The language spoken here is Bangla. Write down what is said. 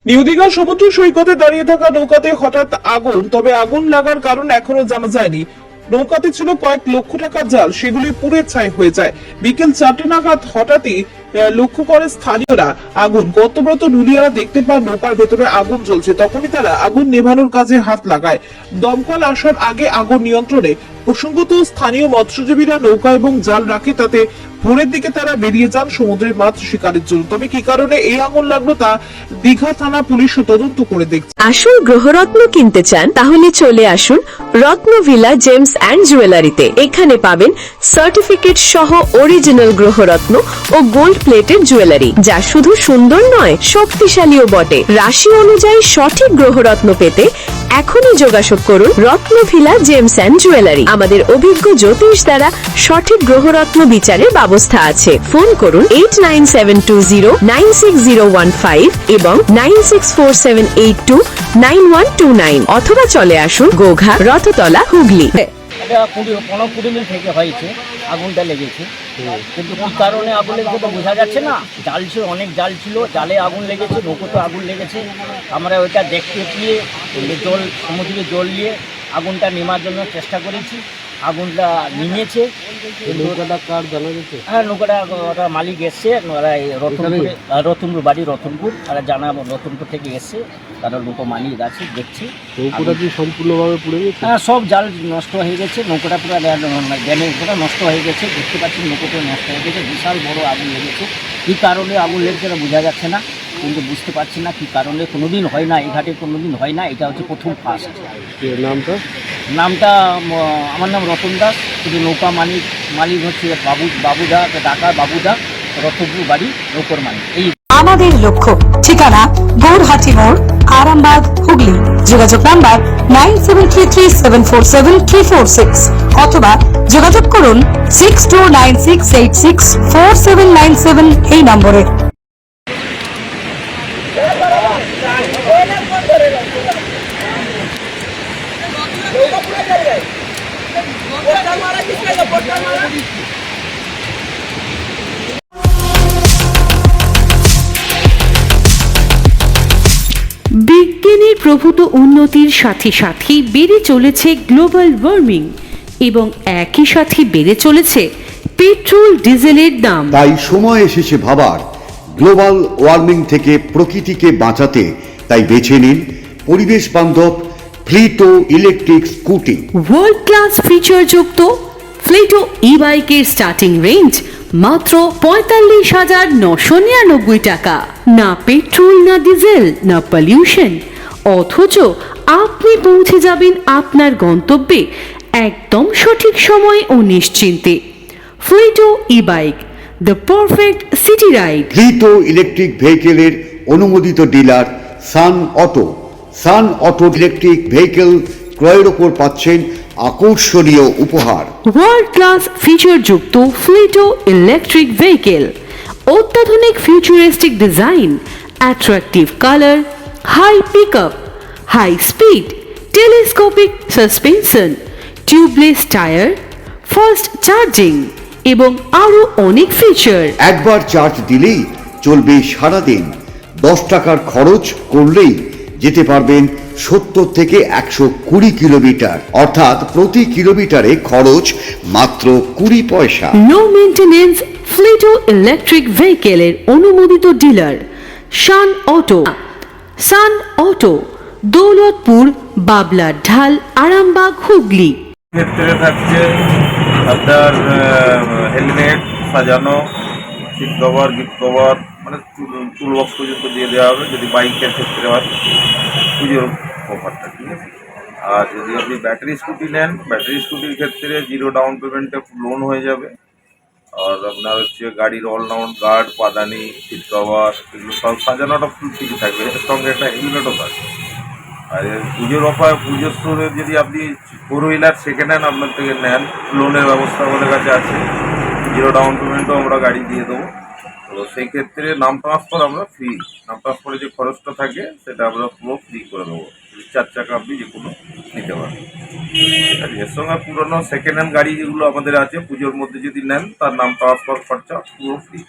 নিউ দীঘা সমুদ্র সৈকতে দাঁড়িয়ে থাকা নৌকাতে হঠাৎ আগুন। তবে আগুন লাগার কারণ এখনো জানা যায়নি। নৌকাতে ছিল কয়েক লক্ষ টাকার জাল, সেগুলি পুড়ে ছাই হয়ে যায়। বিকেল 4টে নাগাদ হঠাৎই লক্ষ্য করে স্থানীয়রা আগুন। কর্তব্যরত নুলিয়ারা দেখতে পান নৌকার ভেতরে আগুন জ্বলছে। তখনই তারা আগুন নেভানোর কাজে হাত লাগায়। দমকল আসার আগে আগুন নিয়ন্ত্রণে। প্রসঙ্গত, স্থানীয় মৎস্যজীবীরা নৌকা এবং জাল রাখে, তাতে ভোরের দিকে তারা বেরিয়ে যান সমুদ্রের মাছ শিকারের জন্য। তবে কি কারণে এই আগুন লাগলো তা দীঘা থানা পুলিশ তদন্ত করে দেখছে। আসল গ্রহরত্ন কিনতে চান তাহলে চলে আসুন রত্নভিলা জেমস অ্যান্ড জুয়েলারিতে। এখানে পাবেন সার্টিফিকেট সহ অরিজিনাল গ্রহরত্ন ও গোল্ড প্লেটেড জুয়েলারি, যা শুধু সুন্দর নয়, শক্তিশালীও বটে। রাশি অনুযায়ী সঠিক গ্রহরত্ন পেতে এখনই যোগাযোগ করুন রত্নভিলা জেমস অ্যান্ড জুয়েলারি। আমাদের অভিজ্ঞ জ্যোতিষ দ্বারা সঠিক গ্রহরত্ন বিচারের ব্যবস্থা আছে। ফোন করুন 8972096015 এবং 9647829129 অথবা চলে আসুন গোঘা, রথতলা, হুগলি। এটা 15-20 মিনিট থেকে হয়েছে আগুনটা লেগেছে, কিন্তু কি কারণে আগুন লেগেছে তো বোঝা যাচ্ছে না। জাল ছিল, অনেক জাল ছিল, জালে আগুন লেগেছে, নৌকোতে আগুন লেগেছে। আমরা ওইটা দেখতে পেয়ে সমুদ্রে জল নিয়ে আগুনটা নেমার জন্য চেষ্টা করেছি। আগুনটা নিমেছে। নৌকাটা কার জানা গেছে? হ্যাঁ, নৌকাটা ওরা মালিক এসছে, ওরা রতনপুর বাড়ি, রতনপুর তারা জানাবো, রতনপুর থেকে এসছে, তারা লোক মালিক আছে, দেখছি। নৌকাটা কি সম্পূর্ণভাবে পুড়ে গেছে? হ্যাঁ, সব জাল নষ্ট হয়ে গেছে, নৌকাটা পুরো ড্যামেজটা নষ্ট হয়ে গেছে। দেখতে পাচ্ছি নৌকাটা নষ্ট হয়ে গেছে, বিশাল বড় আগুন লেগেছে। কী কারণে আগুন লেগেছে বোঝা যাচ্ছে না, কিন্তু বুঝতে পারছি না কী কারণে। কোনোদিন হয় না, এই ঘাটে কোনোদিন হয় না, এটা হচ্ছে প্রথম ফার্স্ট। নামটা আমার নাম রতন দাস, শুধু নৌকা মালিক হচ্ছে বাবুদা, ঢাকা বাবুদা, রতনপুর বাড়ি, নৌকর মালিক। এই আমাদের লক্ষ্য। ঠিকানা গৌরহাটি মোড়, আরামবাগ, হুগলি। যোগাযোগ নাম্বার 9733747346 অথবা যোগাযোগ করুন 6296864797 এই নম্বরে। বিজ্ঞানের প্রভূত উন্নতির সাথে সাথে বেড়ে চলেছে গ্লোবাল ওয়ার্মিং এবং একই সাথে বেড়ে চলেছে পেট্রোল ডিজেলের দাম। তাই সময় এসেছে ভাবার, গ্লোবাল ওয়ার্মিং থেকে প্রকৃতিকে বাঁচাতে তাই বেছে নিন পরিবেশ বান্ধব ফ্লিটো ইলেকট্রিক স্কুটি। ওয়ার্ল্ড ক্লাস ফিচারযুক্ত ফ্লিটো ই বাইকের স্টার্টিং রেঞ্জ মাত্র 45,999 টাকা। না পেট্রোল, না ডিজেল, না পলিউশন, অথচ আপনি পৌঁছে যাবেন আপনার গন্তব্যে একদম সঠিক সময়ে ও নিশ্চিন্তে। Fleeto e bike, the perfect city ride. Fleeto electric ভেহিকেলের অনুমোদিত dealer Sun auto. Sun auto electric vehicle ক্রয়ের ওপর পাচ্ছেন আকর্ষণীয় উপহার। ওয়ার্ল্ড ক্লাস ফিচারযুক্ত ফ্লিটো ইলেকট্রিক ভেহিকেল, অত্যাধুনিক futuristic design, attractive colour, high pickup, high speed, telescopic suspension, tubeless tyre, fast charging এবং আরও অনেক ফিচার। একবার চার্জ দিলেই চলবে সারাদিন। 10 টাকার খরচ করলেই যেতে পারবেন 70 থেকে 120 কিলোমিটার, অর্থাৎ প্রতি কিলোমিটারে খরচ মাত্র 20 পয়সা। নো মেইনটেনেন্স ফ্লিটো ইলেকট্রিক ভেহিকেলের অনুমোদিত ডিলার শান অটো। সান অটো, দৌলতপুর, বাবলা ঢাল, আরামবাগ, হুগলি। ক্ষেত্রে থাকছে আপনার হেলমেট সাজানো, সিট কভার, গিফট কভার, মানে টুল বক্স পর্যন্ত দিয়ে দেওয়া হবে যদি বাইকের ক্ষেত্রে হয়, পুজোর অফারটা, ঠিক আছে। আর যদি আপনি ব্যাটারি স্কুটি নেন, ব্যাটারি স্কুটির ক্ষেত্রে 0 ডাউন পেমেন্টে লোন হয়ে যাবে। আর আপনার হচ্ছে গাড়ির অলরাউন্ড গার্ড, পাদানি, সিট কভার, এগুলো সব সাজানোটা ফুল ফ্রি থাকবে, এর সঙ্গে একটা হেলমেটও থাকবে। আর পুজোর অফার, পুজোর স্টোরে যদি আপনি 4 হুইলার সেকেন্ড হ্যান্ড আপনার থেকে নেন, লোনের ব্যবস্থা আমাদের কাছে আছে। 0 ডাউন পেমেন্টও আমরা গাড়ি দিয়ে দেবো। তো সেই ক্ষেত্রে নাম ট্রান্সফার আমরা ফ্রি, নাম ট্রান্সফারে যে খরচটা থাকে সেটা আমরা পুরো ফ্রি করে দেবো। 4 চাকা আপনি যে কোনো নিতে পারেন, ঠিক আছে। এর সঙ্গে পুরোনো সেকেন্ড হ্যান্ড গাড়ি যেগুলো আমাদের আছে পুজোর মধ্যে যদি নেন, তার নাম ট্রান্সফার খরচা পুরো ফ্রি।